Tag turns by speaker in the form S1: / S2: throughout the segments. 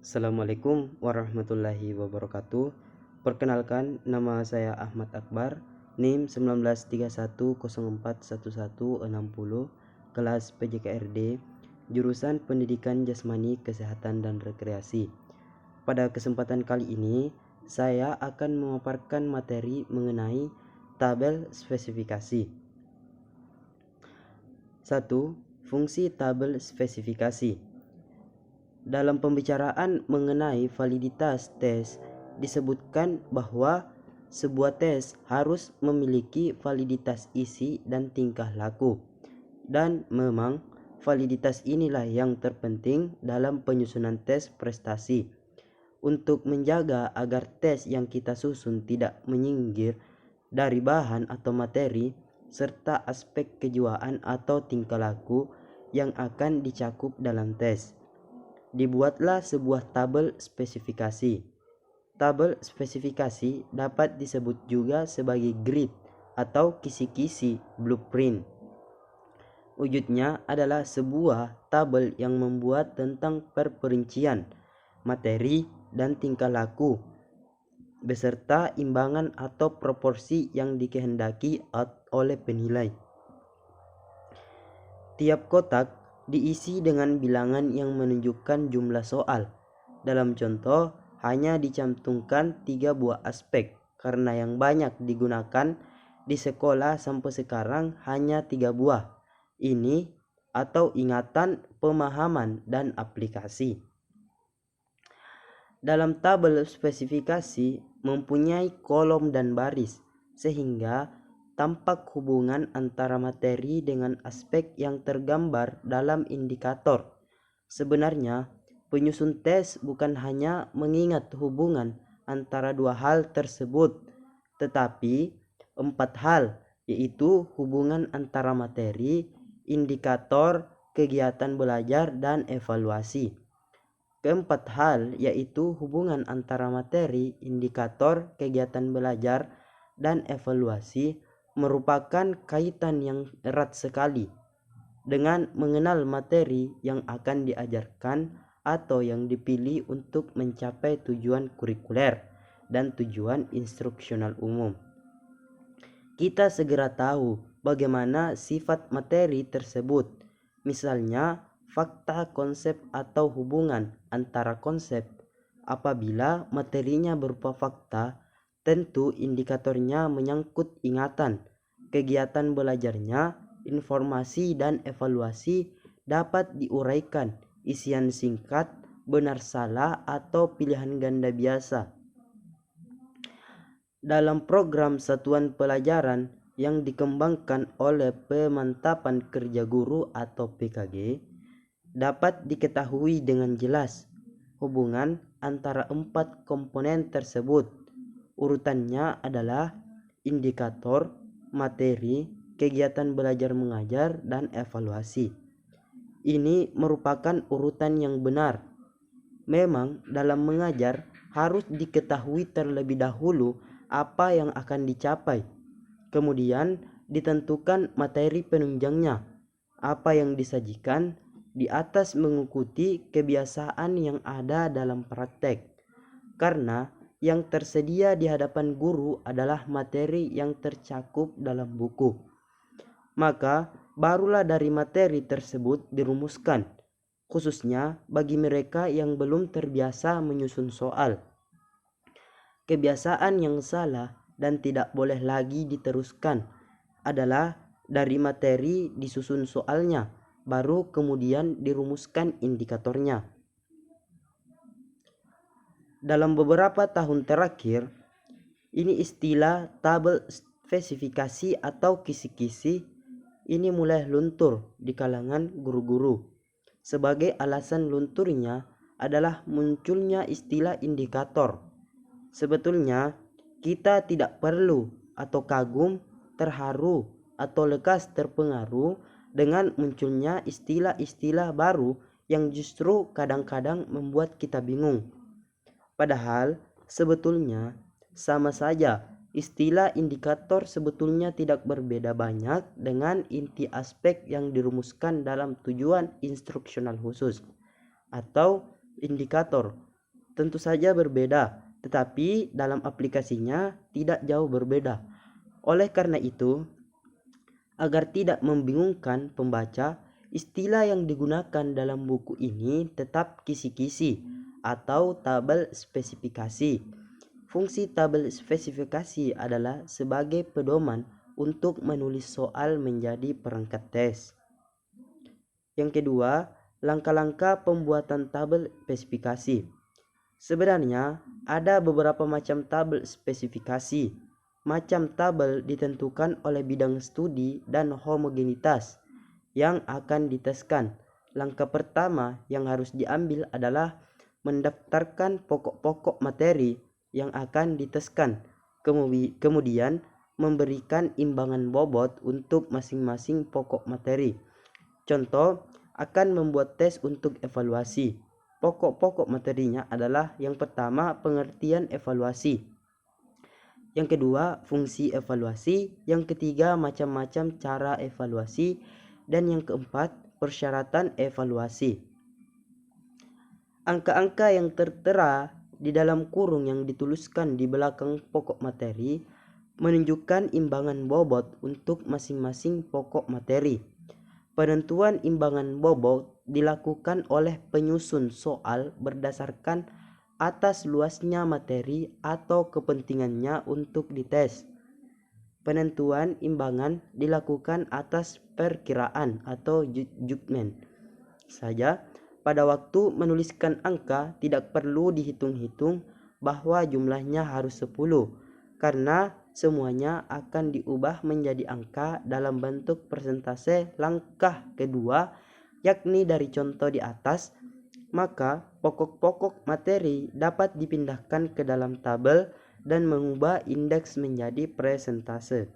S1: Assalamualaikum warahmatullahi wabarakatuh. Perkenalkan, nama saya Ahmad Akbar, NIM 1931041160, kelas PJKRD, jurusan Pendidikan Jasmani, Kesehatan dan Rekreasi. Pada kesempatan kali ini, saya akan memaparkan materi mengenai tabel spesifikasi. 1. Fungsi tabel spesifikasi. Dalam pembicaraan mengenai validitas tes, disebutkan bahwa sebuah tes harus memiliki validitas isi dan tingkah laku. Dan memang validitas inilah yang terpenting dalam penyusunan tes prestasi. Untuk menjaga agar tes yang kita susun tidak menyinggir dari bahan atau materi, serta aspek kejiwaan atau tingkah laku yang akan dicakup dalam tes, dibuatlah sebuah tabel spesifikasi. Tabel spesifikasi dapat disebut juga sebagai grid atau kisi-kisi blueprint. Wujudnya adalah sebuah tabel yang membuat tentang perperincian, materi, dan tingkah laku, beserta imbangan atau proporsi yang dikehendaki oleh penilai. Tiap kotak diisi dengan bilangan yang menunjukkan jumlah soal. Dalam contoh, hanya dicantumkan 3 buah aspek, karena yang banyak digunakan di sekolah sampai sekarang hanya 3 buah. Ini atau ingatan, pemahaman, dan aplikasi. Dalam tabel spesifikasi mempunyai kolom dan baris, sehingga tampak hubungan antara materi dengan aspek yang tergambar dalam indikator. Sebenarnya, penyusun tes bukan hanya mengingat hubungan antara dua hal tersebut, tetapi 4 hal, yaitu hubungan antara materi, indikator, kegiatan belajar, dan evaluasi. Keempat hal yaitu hubungan antara materi, indikator, kegiatan belajar, dan evaluasi merupakan kaitan yang erat sekali dengan mengenal materi yang akan diajarkan atau yang dipilih untuk mencapai tujuan kurikuler dan tujuan instruksional umum. Kita segera tahu bagaimana sifat materi tersebut, misalnya fakta, konsep, atau hubungan antara konsep. Apabila materinya berupa fakta, tentu indikatornya menyangkut ingatan, kegiatan belajarnya, informasi, dan evaluasi dapat diuraikan, isian singkat, benar salah, atau pilihan ganda biasa. Dalam program satuan pelajaran yang dikembangkan oleh Pemantapan Kerja Guru atau PKG, dapat diketahui dengan jelas hubungan antara 4 komponen tersebut. Urutannya adalah indikator, materi, kegiatan belajar mengajar, dan evaluasi. Ini merupakan urutan yang benar. Memang dalam mengajar harus diketahui terlebih dahulu apa yang akan dicapai. Kemudian ditentukan materi penunjangnya, apa yang disajikan, di atas mengikuti kebiasaan yang ada dalam praktek. Karena yang tersedia di hadapan guru adalah materi yang tercakup dalam buku. Maka barulah dari materi tersebut dirumuskan, khususnya bagi mereka yang belum terbiasa menyusun soal. Kebiasaan yang salah dan tidak boleh lagi diteruskan adalah dari materi disusun soalnya, baru kemudian dirumuskan indikatornya. Dalam beberapa tahun terakhir, ini istilah tabel spesifikasi atau kisi-kisi ini mulai luntur di kalangan guru-guru. Sebagai alasan lunturnya adalah munculnya istilah indikator. Sebetulnya kita tidak perlu atau kagum, terharu, atau lekas terpengaruh dengan munculnya istilah-istilah baru yang justru kadang-kadang membuat kita bingung. Padahal sebetulnya sama saja. Istilah indikator sebetulnya tidak berbeda banyak dengan inti aspek yang dirumuskan dalam tujuan instruksional khusus atau indikator. tentu saja berbeda, tetapi dalam aplikasinya tidak jauh berbeda. Oleh karena itu, agar tidak membingungkan pembaca, istilah yang digunakan dalam buku ini tetap kisi-kisi atau tabel spesifikasi. Fungsi tabel spesifikasi adalah sebagai pedoman untuk menulis soal menjadi perangkat tes. Yang kedua, langkah-langkah pembuatan tabel spesifikasi. Sebenarnya ada beberapa macam tabel spesifikasi. Macam tabel ditentukan oleh bidang studi dan homogenitas yang akan diteskan. Langkah pertama yang harus diambil adalah mendaftarkan pokok-pokok materi yang akan diteskan. Kemudian memberikan imbangan bobot untuk masing-masing pokok materi. Contoh, akan membuat tes untuk evaluasi. Pokok-pokok materinya adalah yang pertama pengertian evaluasi, yang kedua fungsi evaluasi, yang ketiga macam-macam cara evaluasi, dan yang keempat persyaratan evaluasi. Angka-angka yang tertera di dalam kurung yang dituliskan di belakang pokok materi menunjukkan imbangan bobot untuk masing-masing pokok materi. Penentuan imbangan bobot dilakukan oleh penyusun soal berdasarkan atas luasnya materi atau kepentingannya untuk dites. Penentuan imbangan dilakukan atas perkiraan atau judgment saja. Pada waktu menuliskan angka tidak perlu dihitung-hitung bahwa jumlahnya harus 10 karena semuanya akan diubah menjadi angka dalam bentuk persentase. Langkah kedua, yakni dari contoh di atas, maka pokok-pokok materi dapat dipindahkan ke dalam tabel dan mengubah indeks menjadi persentase.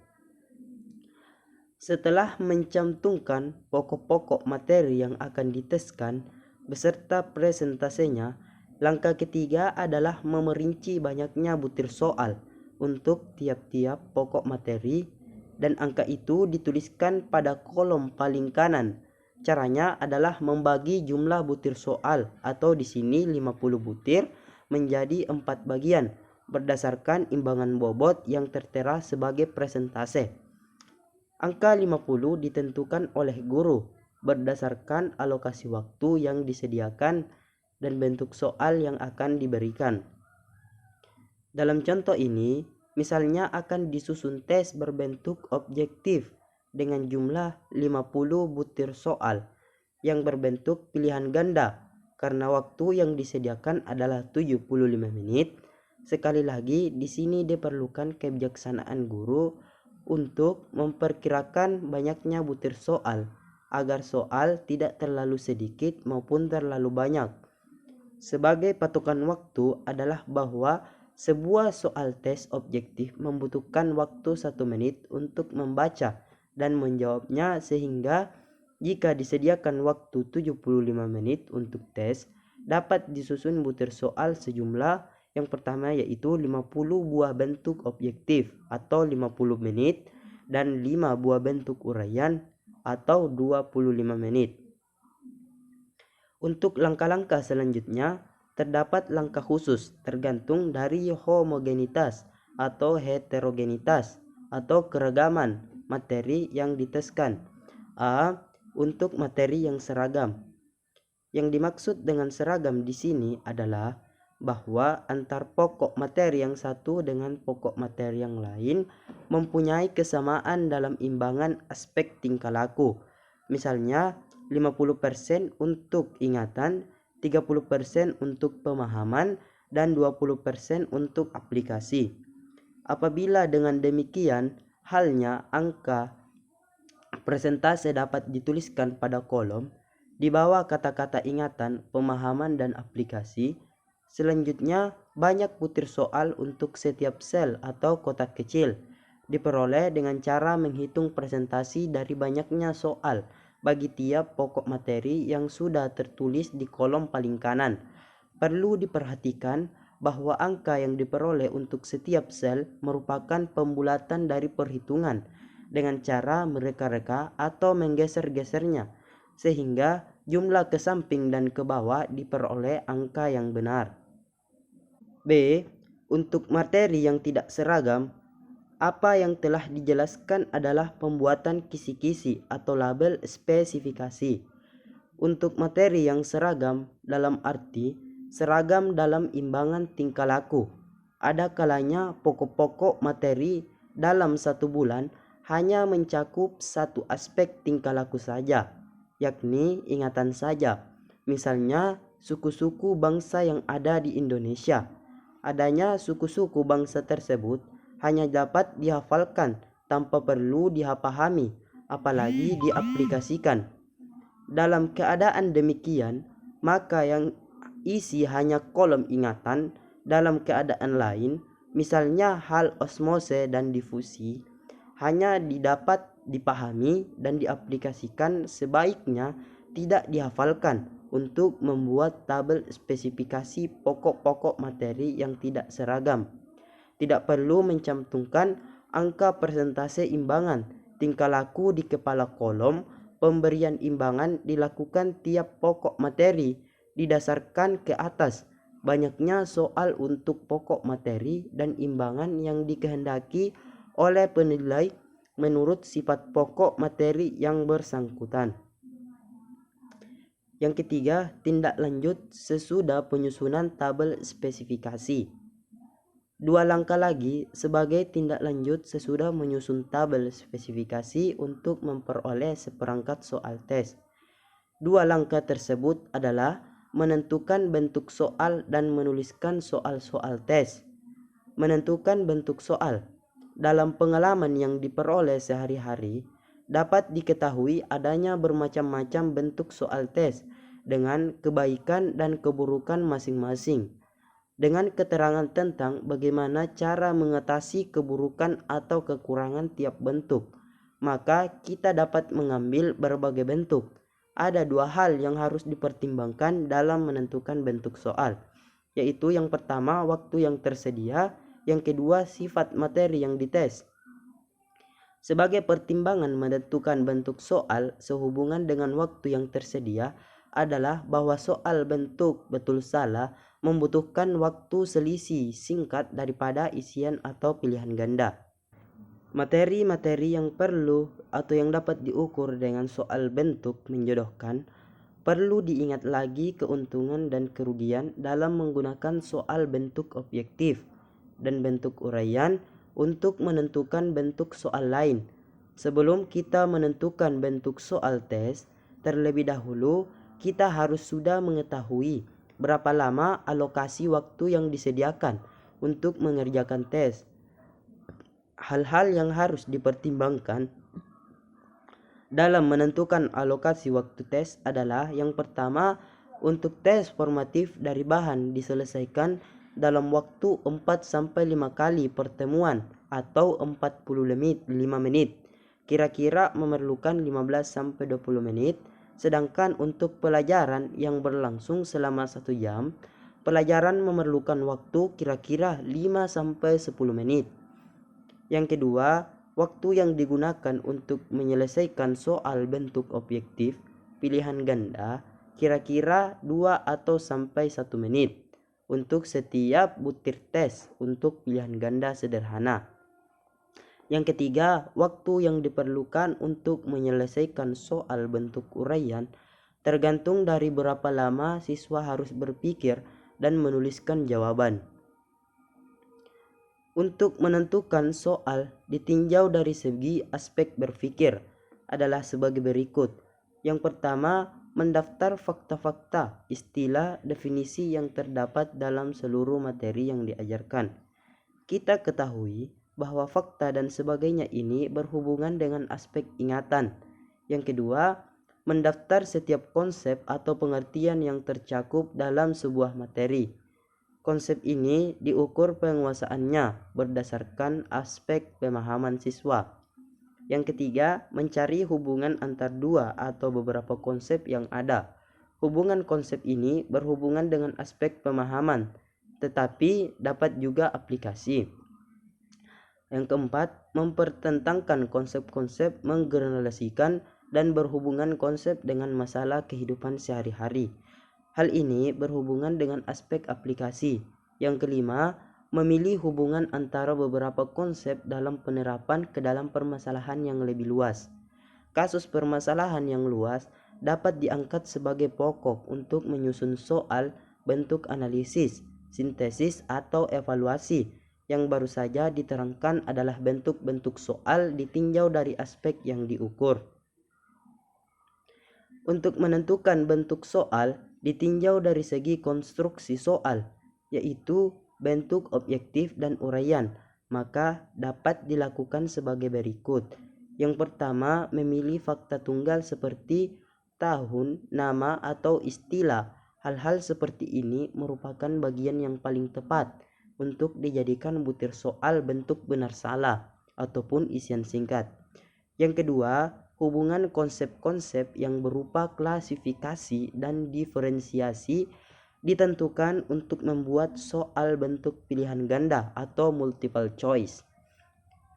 S1: Setelah mencantumkan pokok-pokok materi yang akan diteskan beserta presentasenya, langkah ketiga adalah memerinci banyaknya butir soal untuk tiap-tiap pokok materi dan angka itu dituliskan pada kolom paling kanan. Caranya adalah membagi jumlah butir soal atau di sini 50 butir menjadi 4 bagian berdasarkan imbangan bobot yang tertera sebagai presentase. Angka 50 ditentukan oleh guru berdasarkan alokasi waktu yang disediakan dan bentuk soal yang akan diberikan. Dalam contoh ini, misalnya akan disusun tes berbentuk objektif dengan jumlah 50 butir soal yang berbentuk pilihan ganda karena waktu yang disediakan adalah 75 menit. Sekali lagi, di sini diperlukan kebijaksanaan guru untuk memperkirakan banyaknya butir soal agar soal tidak terlalu sedikit maupun terlalu banyak. Sebagai patokan waktu adalah bahwa sebuah soal tes objektif membutuhkan waktu 1 menit untuk membaca dan menjawabnya, sehingga jika disediakan waktu 75 menit untuk tes, dapat disusun butir soal sejumlah yang pertama yaitu 50 buah bentuk objektif atau 50 menit dan 5 buah bentuk uraian atau 25 menit. Untuk langkah-langkah selanjutnya, terdapat langkah khusus tergantung dari homogenitas atau heterogenitas atau keragaman materi yang diteskan. A. Untuk materi yang seragam. Yang dimaksud dengan seragam di sini adalah bahwa antar pokok materi yang satu dengan pokok materi yang lain mempunyai kesamaan dalam imbangan aspek tingkah laku. Misalnya 50% untuk ingatan, 30% untuk pemahaman, dan 20% untuk aplikasi. Apabila dengan demikian halnya, angka presentase dapat dituliskan pada kolom di bawah kata-kata ingatan, pemahaman, dan aplikasi. Selanjutnya, banyak butir soal untuk setiap sel atau kotak kecil diperoleh dengan cara menghitung presentasi dari banyaknya soal bagi tiap pokok materi yang sudah tertulis di kolom paling kanan. Perlu diperhatikan bahwa angka yang diperoleh untuk setiap sel merupakan pembulatan dari perhitungan dengan cara mereka-reka atau menggeser-gesernya, sehingga jumlah ke samping dan ke bawah diperoleh angka yang benar. B. Untuk materi yang tidak seragam, apa yang telah dijelaskan adalah pembuatan kisi-kisi atau label spesifikasi. Untuk materi yang seragam dalam arti seragam dalam imbangan tingkah laku, ada kalanya pokok-pokok materi dalam satu bulan hanya mencakup satu aspek tingkah laku saja, yakni ingatan saja. Misalnya suku-suku bangsa yang ada di Indonesia. Adanya suku-suku bangsa tersebut hanya dapat dihafalkan tanpa perlu dipahami, apalagi diaplikasikan. Dalam keadaan demikian, maka yang isi hanya kolom ingatan dalam keadaan lain, misalnya hal osmose dan difusi, hanya didapat dipahami dan diaplikasikan, sebaiknya tidak dihafalkan untuk membuat tabel spesifikasi pokok-pokok materi yang tidak seragam. Tidak perlu mencantumkan angka persentase imbangan tingkah laku di kepala kolom. Pemberian imbangan dilakukan tiap pokok materi didasarkan ke atas banyaknya soal untuk pokok materi dan imbangan yang dikehendaki oleh penilai menurut sifat pokok materi yang bersangkutan. Yang ketiga, tindak lanjut sesudah penyusunan tabel spesifikasi. 2 langkah lagi sebagai tindak lanjut sesudah menyusun tabel spesifikasi untuk memperoleh seperangkat soal tes. 2 langkah tersebut adalah menentukan bentuk soal dan menuliskan soal-soal tes. Menentukan bentuk soal. Dalam pengalaman yang diperoleh sehari-hari, dapat diketahui adanya bermacam-macam bentuk soal tes dengan kebaikan dan keburukan masing-masing. Dengan keterangan tentang bagaimana cara mengatasi keburukan atau kekurangan tiap bentuk, maka kita dapat mengambil berbagai bentuk. Ada 2 hal yang harus dipertimbangkan dalam menentukan bentuk soal, yaitu yang pertama waktu yang tersedia, yang kedua sifat materi yang dites. Sebagai pertimbangan menentukan bentuk soal sehubungan dengan waktu yang tersedia adalah bahwa soal bentuk betul salah membutuhkan waktu selisih singkat daripada isian atau pilihan ganda. Materi-materi yang perlu atau yang dapat diukur dengan soal bentuk menjodohkan, perlu diingat lagi keuntungan dan kerugian dalam menggunakan soal bentuk objektif dan bentuk uraian untuk menentukan bentuk soal lain. Sebelum kita menentukan bentuk soal tes, terlebih dahulu kita harus sudah mengetahui berapa lama alokasi waktu yang disediakan untuk mengerjakan tes. Hal-hal yang harus dipertimbangkan dalam menentukan alokasi waktu tes adalah yang pertama, untuk tes formatif dari bahan diselesaikan dalam waktu 4-5 kali pertemuan atau 45 menit. Kira-kira memerlukan 15-20 menit. Sedangkan untuk pelajaran yang berlangsung selama 1 jam, pelajaran memerlukan waktu kira-kira 5-10 menit. Yang kedua, waktu yang digunakan untuk menyelesaikan soal bentuk objektif pilihan ganda kira-kira 2 atau sampai 1 menit untuk setiap butir tes untuk pilihan ganda sederhana. Yang ketiga, waktu yang diperlukan untuk menyelesaikan soal bentuk uraian tergantung dari berapa lama siswa harus berpikir dan menuliskan jawaban. Untuk menentukan soal ditinjau dari segi aspek berpikir adalah sebagai berikut. Yang pertama, mendaftar fakta-fakta, istilah, definisi yang terdapat dalam seluruh materi yang diajarkan. Kita ketahui bahwa fakta dan sebagainya ini berhubungan dengan aspek ingatan. Yang kedua, mendaftar setiap konsep atau pengertian yang tercakup dalam sebuah materi. Konsep ini diukur penguasaannya berdasarkan aspek pemahaman siswa. Yang ketiga, mencari hubungan antar 2 atau beberapa konsep yang ada. Hubungan konsep ini berhubungan dengan aspek pemahaman, tetapi dapat juga aplikasi. Yang keempat, mempertentangkan konsep-konsep menggeneralisasikan dan berhubungan konsep dengan masalah kehidupan sehari-hari. Hal ini berhubungan dengan aspek aplikasi. Yang kelima, memilih hubungan antara beberapa konsep dalam penerapan ke dalam permasalahan yang lebih luas. Kasus permasalahan yang luas dapat diangkat sebagai pokok untuk menyusun soal bentuk analisis, sintesis, atau evaluasi. Yang baru saja diterangkan adalah bentuk-bentuk soal ditinjau dari aspek yang diukur. Untuk menentukan bentuk soal ditinjau dari segi konstruksi soal, yaitu bentuk objektif dan uraian, maka dapat dilakukan sebagai berikut. Yang pertama, memilih fakta tunggal seperti tahun, nama, atau istilah. Hal-hal seperti ini merupakan bagian yang paling tepat untuk dijadikan butir soal bentuk benar salah ataupun isian singkat. Yang kedua, hubungan konsep-konsep yang berupa klasifikasi dan diferensiasi ditentukan untuk membuat soal bentuk pilihan ganda atau multiple choice.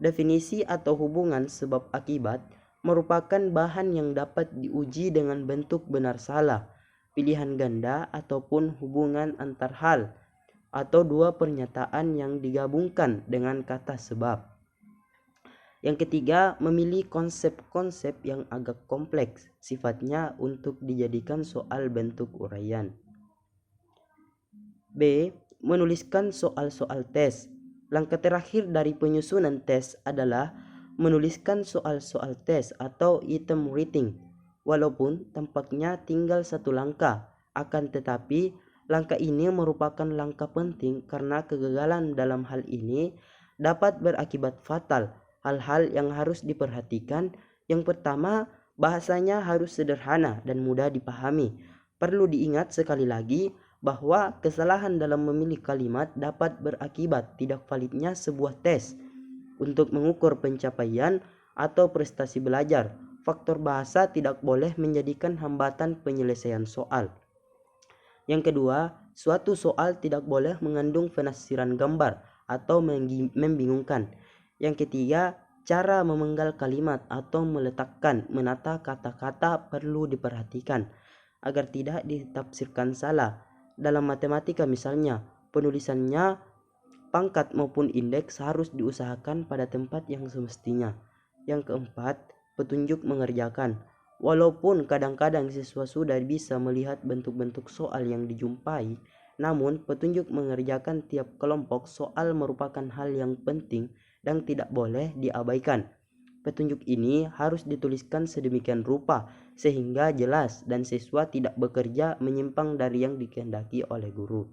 S1: Definisi atau hubungan sebab akibat merupakan bahan yang dapat diuji dengan bentuk benar salah, pilihan ganda, ataupun hubungan antar hal atau dua pernyataan yang digabungkan dengan kata sebab. Yang ketiga, memilih konsep-konsep yang agak kompleks sifatnya untuk dijadikan soal bentuk uraian. B. Menuliskan soal-soal tes. Langkah terakhir dari penyusunan tes adalah menuliskan soal-soal tes atau item writing. Walaupun tampaknya tinggal satu langkah, akan tetapi langkah ini merupakan langkah penting karena kegagalan dalam hal ini dapat berakibat fatal. Hal-hal yang harus diperhatikan, yang pertama, bahasanya harus sederhana dan mudah dipahami. Perlu diingat sekali lagi bahwa kesalahan dalam memilih kalimat dapat berakibat tidak validnya sebuah tes. Untuk mengukur pencapaian atau prestasi belajar, faktor bahasa tidak boleh menjadikan hambatan penyelesaian soal. Yang kedua, suatu soal tidak boleh mengandung penafsiran gambar atau membingungkan. Yang ketiga, cara memenggal kalimat atau meletakkan menata kata-kata perlu diperhatikan agar tidak ditafsirkan salah. Dalam matematika misalnya, penulisannya pangkat maupun indeks harus diusahakan pada tempat yang semestinya. Yang keempat, petunjuk mengerjakan. Walaupun kadang-kadang siswa sudah bisa melihat bentuk-bentuk soal yang dijumpai, namun petunjuk mengerjakan tiap kelompok soal merupakan hal yang penting dan tidak boleh diabaikan. Petunjuk ini harus dituliskan sedemikian rupa sehingga jelas dan siswa tidak bekerja menyimpang dari yang dikehendaki oleh guru.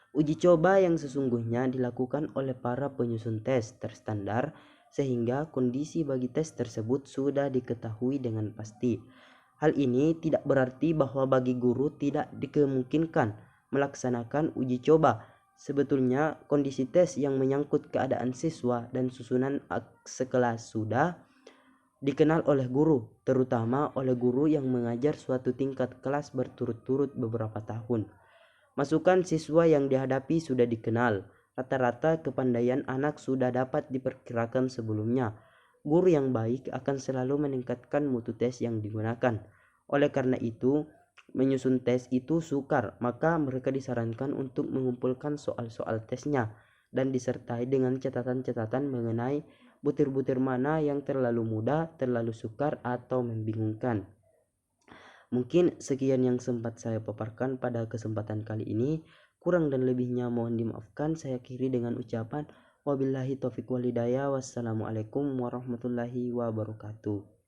S1: Uji coba yang sesungguhnya dilakukan oleh para penyusun tes terstandar sehingga kondisi bagi tes tersebut sudah diketahui dengan pasti. Hal ini tidak berarti bahwa bagi guru tidak dikemungkinkan melaksanakan uji coba. Sebetulnya kondisi tes yang menyangkut keadaan siswa dan susunan sekelas sudah dikenal oleh guru, terutama oleh guru yang mengajar suatu tingkat kelas berturut-turut beberapa tahun. Masukan siswa yang dihadapi sudah dikenal. Rata-rata kepandaian anak sudah dapat diperkirakan sebelumnya. Guru yang baik akan selalu meningkatkan mutu tes yang digunakan. Oleh karena itu, menyusun tes itu sukar, maka mereka disarankan untuk mengumpulkan soal-soal tesnya dan disertai dengan catatan-catatan mengenai butir-butir mana yang terlalu mudah, terlalu sukar, atau membingungkan. Mungkin sekian yang sempat saya paparkan pada kesempatan kali ini. Kurang dan lebihnya mohon dimaafkan. Saya akhiri dengan ucapan wabillahi taufiq wal hidayah. Wassalamualaikum warahmatullahi wabarakatuh.